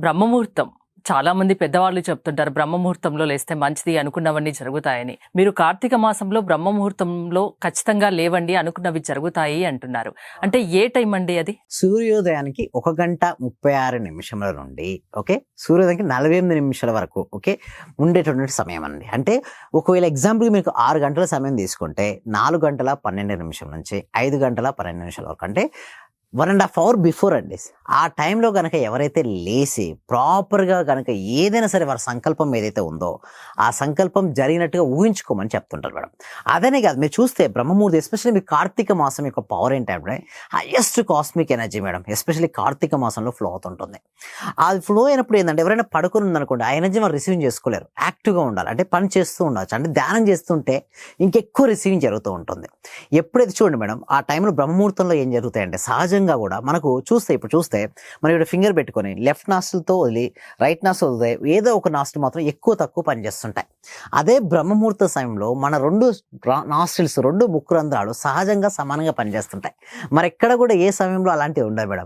బ్రహ్మముహూర్తం చాలా మంది పెద్దవాళ్ళు చెప్తుంటారు బ్రహ్మముహూర్తంలో లేస్తే మంచిది అనుకున్నవన్నీ జరుగుతాయని. మీరు కార్తీక మాసంలో బ్రహ్మముహూర్తంలో ఖచ్చితంగా లేవండి అనుకున్నవి జరుగుతాయి అంటున్నారు. అంటే ఏ టైం అండి అది? సూర్యోదయానికి 1 గంట 36 నిమిషముల నుండి సూర్యోదయానికి 48 నిమిషాల వరకు ఉండేటటువంటి సమయం అండి. అంటే ఒకవేళ ఎగ్జాంపుల్ మీకు 6 గంటల సమయం తీసుకుంటే 4 గంటల 12 నిమిషం నుంచి 5 గంటల 12 నిమిషాల వరకు, అంటే 1.5 hour బిఫోర్ అండి. ఆ టైంలో కనుక ఎవరైతే లేసి ప్రాపర్గా కనుక ఏదైనా సరే వారి సంకల్పం ఏదైతే ఉందో ఆ సంకల్పం జరిగినట్టుగా ఊహించుకోమని చెప్తుంటారు మేడం. అదనే కాదు, మీరు చూస్తే బ్రహ్మముహూర్తం ఎస్పెషల్లీ మీ కార్తీక మాసం యొక్క పవర్ ఏంటంటే highest cosmic energy madam. Especially Kartika మాసంలో ఫ్లో అవుతుంటుంది. అది ఫ్లో అయినప్పుడు ఏంటంటే ఎవరైనా పడుకుని ఉందనుకోండి, ఆ ఎనర్జీ మనం రిసీవింగ్ చేసుకోలేరు. యాక్టివ్గా ఉండాలి, అంటే పని చేస్తూ ఉండవచ్చు, అంటే ధ్యానం చేస్తుంటే ఇంకెక్కువ రిసీవింగ్ జరుగుతూ ఉంటుంది. ఎప్పుడైతే చూడండి మేడం, ఆ టైంలో బ్రహ్మముహూర్తంలో ఏం జరుగుతాయంటే సహజంగా కూడా మనకు ఇప్పుడు చూస్తే మనం ఇక్కడ ఫింగర్ పెట్టుకొని లెఫ్ట్ నాస్ట్రిల్తో వదిలి రైట్ నాస్ట్రిల్ వదిలే ఏదో ఒక నాస్ట్రిల్ మాత్రం ఎక్కువ తక్కువ పనిచేస్తుంటాయి. అదే బ్రహ్మముహూర్త సమయంలో మన రెండు ముక్కు రంధ్రాలు సహజంగా సమానంగా పనిచేస్తుంటాయి. మరి ఎక్కడ కూడా ఏ సమయంలో అలాంటివి ఉండవు మేడం.